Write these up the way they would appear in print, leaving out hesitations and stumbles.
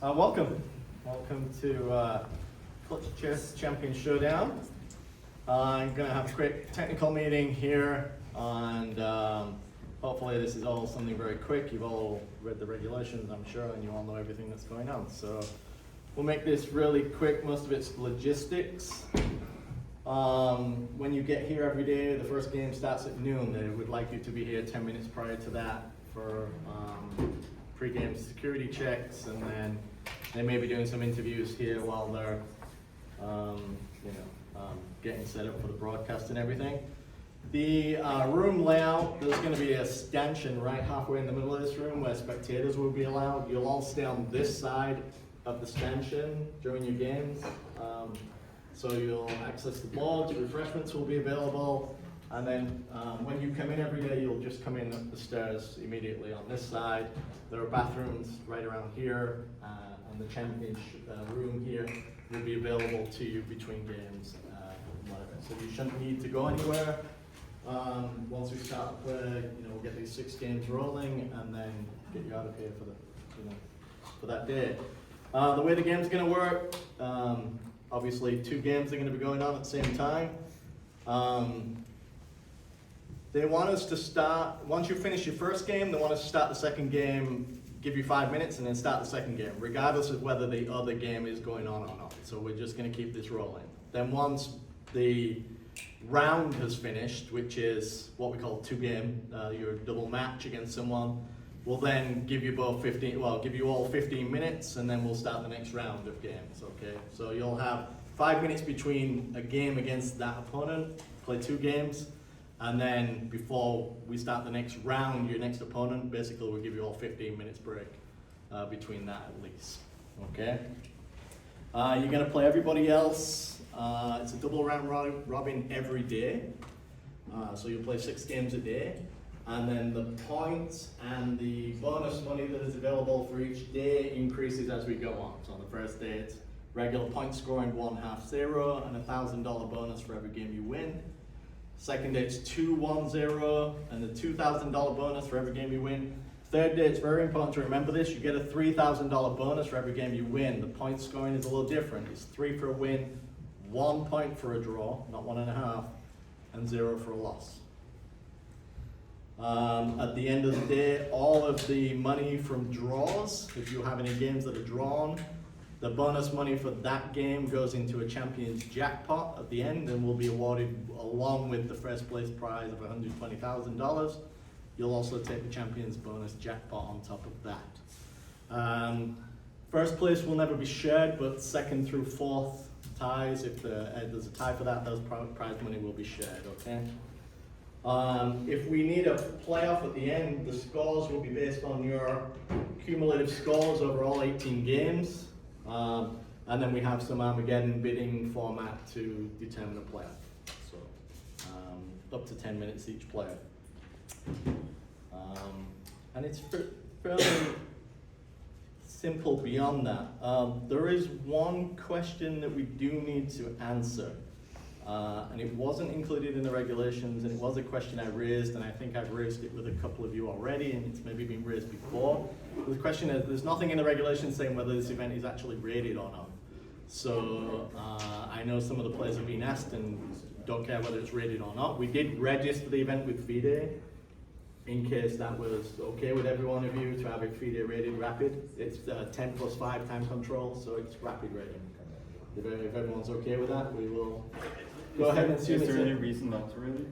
Welcome to Clutch Chess Champion Showdown. I'm going to have a quick technical meeting here, and hopefully this is all something very quick. You've all read the regulations, I'm sure, and you all know everything that's going on. So we'll make this really quick. Most of it's logistics. When you get here every day, the first game starts at noon. They would like you to be here 10 minutes prior to that for pre-game security checks, and then they may be doing some interviews here while they're getting set up for the broadcast and everything. The room layout, there's going to be a stanchion right halfway in the middle of this room where spectators will be allowed. You'll all stay on this side of the stanchion during your games. So you'll access the boards, refreshments will be available, and then when you come in every day, you'll just come in up the stairs immediately on this side. There are bathrooms right around here, and the championship room here will be available to you between games, whatever. So you shouldn't need to go anywhere. Once we start play, we'll get these 6 games rolling, and then get you out of here for that day. The way the game's going to work. Obviously, 2 games are going to be going on at the same time. They want us to start, once you finish your first game, they want us to start the second game, give you 5 minutes, and then start the second game, regardless of whether the other game is going on or not. So we're just going to keep this rolling. Then once the round has finished, which is what we call 2 game, your double match against someone, we'll then give you all 15 minutes, and then we'll start the next round of games, okay? So you'll have 5 minutes between a game against that opponent, play 2 games, and then before we start the next round, your next opponent, basically we'll give you all 15 minutes break between that at least, okay? You're gonna play everybody else. It's a double round robin every day. So you'll play 6 games a day. And then the points and the bonus money that is available for each day increases as we go on. So on the first day, it's regular point scoring 1-0 and $1,000 bonus for every game you win. Second day, it's 2-1-0 and the $2,000 bonus for every game you win. Third day, it's very important to remember this. You get a $3,000 bonus for every game you win. The point scoring is a little different. It's 3 for a win, 1 point for a draw, not 1.5, and 0 for a loss. At the end of the day, all of the money from draws, if you have any games that are drawn, the bonus money for that game goes into a champion's jackpot at the end and will be awarded along with the first place prize of $120,000. You'll also take the champion's bonus jackpot on top of that. First place will never be shared, but second through 4th ties, if there's a tie for that, those prize money will be shared, okay? If we need a playoff at the end, the scores will be based on your cumulative scores over all 18 games. And then we have some Armageddon bidding format to determine a playoff. So up to 10 minutes each player. And it's fairly simple beyond that. There is one question that we do need to answer. And it wasn't included in the regulations, and it was a question I raised, and I think I've raised it with a couple of you already, and it's maybe been raised before. The question is, there's nothing in the regulations saying whether this event is actually rated or not. So I know some of the players have been asked and don't care whether it's rated or not. We did register the event with FIDE, in case that was okay with every one of you to have it FIDE rated rapid. It's 10+5 time control, so it's rapid rating. If everyone's okay with that, we will go ahead and assume. Is there any reason not to rate it?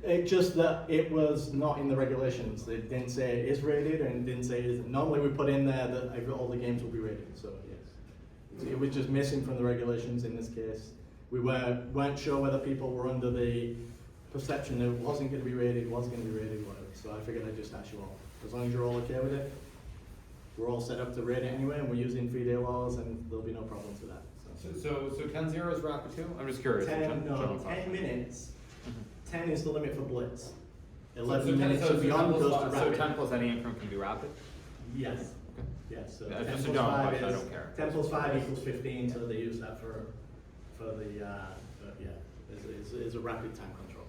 It's just that it was not in the regulations. They didn't say it is rated, and it didn't say it isn't. Normally we put in there that all the games will be rated, so yes. It was just missing from the regulations in this case. We weren't sure whether people were under the perception that it wasn't going to be rated, whatever. So I figured I'd just ask you all. As long as you're all okay with it, we're all set up to rate it anyway, and we're using FIDE laws, and there'll be no problems with that. So 10-0 is rapid too? I'm just curious. 10 minutes. 10 is the limit for blitz. 11 so minutes and beyond goes to rapid. So 10 plus any increment can be rapid? Yes. Okay. Yes. So Just a dumb question, I don't care. 10 plus 5 equals 15, so they use that for the, is a rapid time control.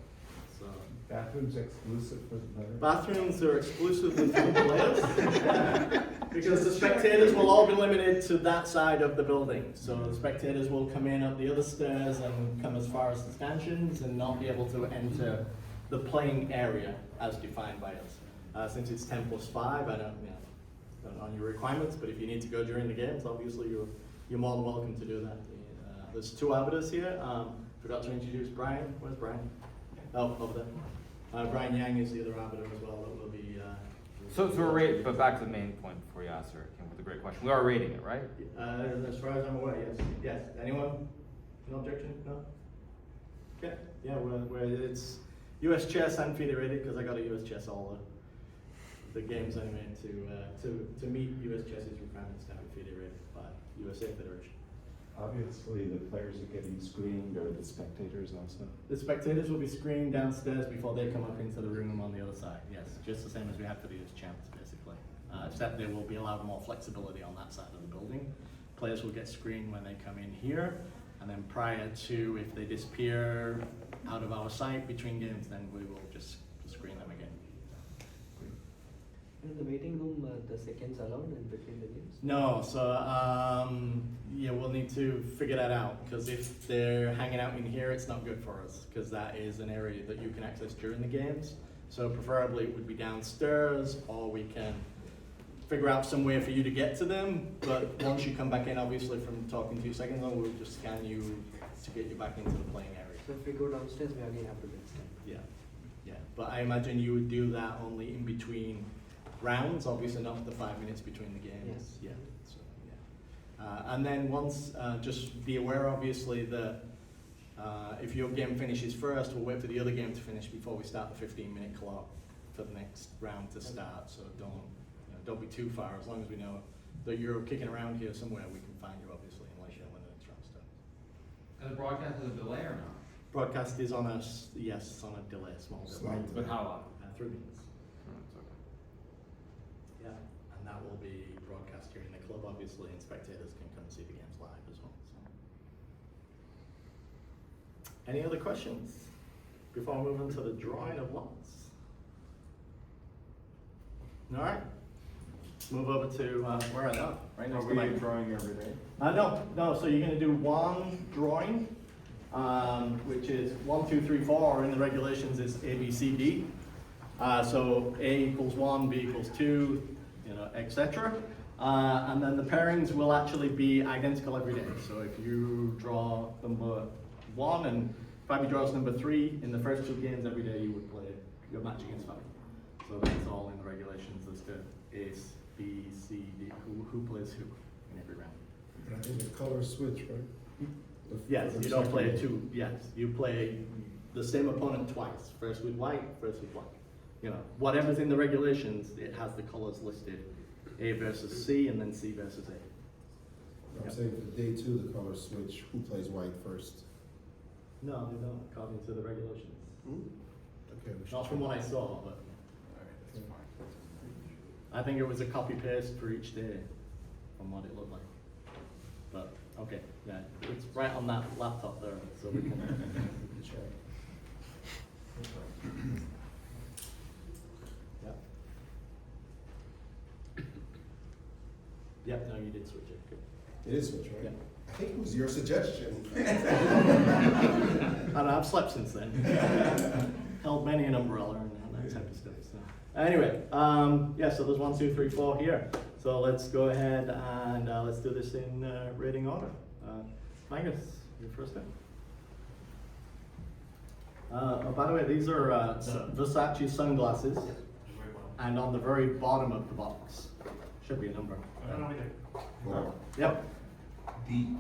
So So Bathrooms exclusive for the players? bathrooms are exclusively for the players because the spectators will all be limited to that side of the building. So the spectators will come in up the other stairs and come as far as the stanchions and not be able to enter the playing area as defined by us. Since it's 10+5, I don't know your requirements, but if you need to go during the games, obviously you're more than welcome to do that. There's two arbiters here. Forgot to introduce Brian. Where's Brian? Oh, over there. Brian Yang is the other arbiter as well. That will be. So we're rating, but back to the main point before you answer it, came with a great question. We are rating it, right? As far as I'm aware, yes. Yes. Anyone? No objection? No. Okay. Yeah. Where it's U.S. chess and FIDE rated because I got a U.S. chess all the games anyway to meet U.S. chess's requirements to have FIDE rated by USA Federation. Obviously, the players are getting screened, or the spectators also? The spectators will be screened downstairs before they come up into the room on the other side. Yes, just the same as we have for the US champs, basically. Except they will be allowed more flexibility on that side of the building. Players will get screened when they come in here, and then prior to, if they disappear out of our sight between games, then we will just screen them again. In the waiting room, the seconds allowed in between the games? No, so yeah, we'll need to figure that out because if they're hanging out in here, it's not good for us because that is an area that you can access during the games. So preferably it would be downstairs, or we can figure out some way for you to get to them. But once you come back in, obviously from talking to you seconds on, we'll just scan you to get you back into the playing area. So if we go downstairs, we again have to get scanned. Yeah, yeah. But I imagine you would do that only in between rounds, obviously not the 5 minutes between the games. Yes. Yeah. So, yeah. And then once, just be aware, obviously, that if your game finishes first, we'll wait for the other game to finish before we start the 15-minute clock for the next round to start. So don't be too far. As long as we know that you're kicking around here somewhere, we can find you, obviously, unless you're when the next round starts. And the broadcast has a delay or not? Broadcast is on a on a delay, small delay. But how long? 3 minutes. Oh, it's okay. Yeah, and that will be broadcast here in the club, obviously, and spectators can come see the games live as well. So. Any other questions before I move on to the drawing of lots? All right, move over to where I know, right next to my drawing every day? No. So you're going to do one drawing, which is 1, 2, 3, 4, or in the regulations is A, B, C, D. So A equals 1, B equals 2, etc. And then the pairings will actually be identical every day. So if you draw number 1 and Fabi draws number 3, in the first 2 games every day you would play your match against Fabi. So that's all in the regulations as to A, B, C, D, who plays who in every round. I think the color switch, right? Yes, you don't play 2. Yes, you play the same opponent twice. First with white, first with black. Whatever's in the regulations, it has the colors listed. A versus C, and then C versus A. I'm saying for day 2, the color switch, who plays white first? No, they don't, according to the regulations. Okay, we should Not from what I saw, but I think it was a copy paste for each day from what it looked like. But, okay, yeah, it's right on that laptop there, so we can check. Yep, no, you did switch it. Good. It is switch, right? Yeah. I think it was your suggestion. I know, I've slept since then. Held many an umbrella and that type of stuff. So. Anyway, so there's 1, 2, 3, 4 here. So let's go ahead and let's do this in rating order. Magnus, you're first in. By the way, these are Versace sunglasses, and on the very bottom of the box should be a number. Wow. Yep. D.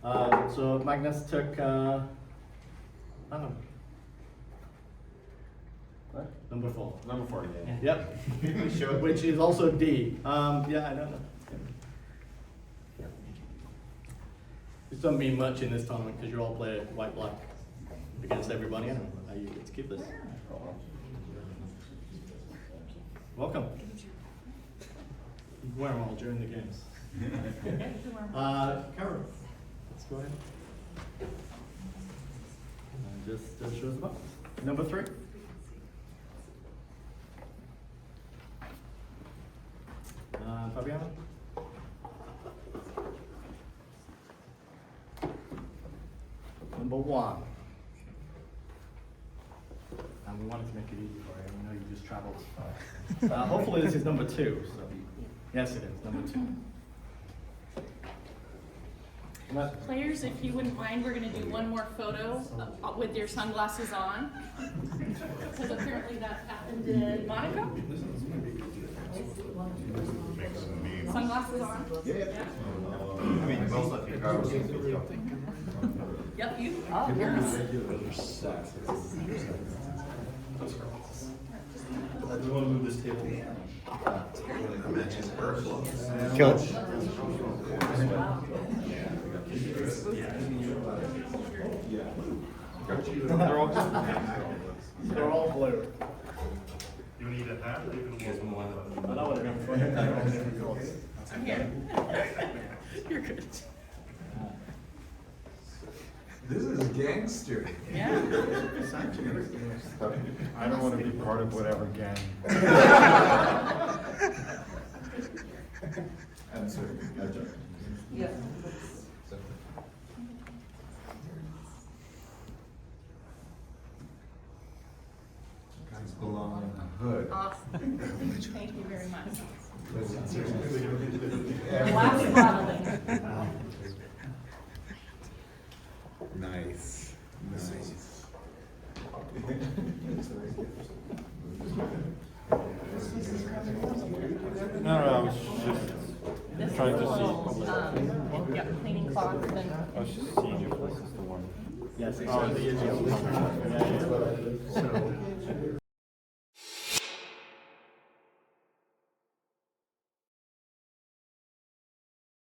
So Magnus took number 4. Number 40, yeah. Yep. Which is also D. Yeah, I don't know. This doesn't mean much in this tournament because you all play white-black against everybody. Anyway, you get to keep this. Welcome. You can wear them all during the games. Hikaru, let's go ahead. And just show us the box. Number 3. Fabiano? Number 1. And we wanted to make it easy for you. We know you just traveled. Hopefully this is number 2. So. Yes, it is. Number 2. Players, if you wouldn't mind, we're going to do one more photo with your sunglasses on. Because apparently that happened in Monaco. Sunglasses on? Yeah. I mean, most of Hikaru. Yep, you. Oh, yours. Do you want to move this table? I mentioned airflow. Kill it. They're all blue. You need a hat or you can move on? I know what I'm going for. I'm here. You're good. This is gangster. Yeah. I don't want to be part of whatever gang. Answer. Yeah. Guys belong in the hood. Awesome. Thank you very much. Yeah. Last modeling. Nice. Nice. No, I was This just trying is to a little, see. yep, cleaning cloth and. I was just seeing if this is the one. Yes, it certainly is.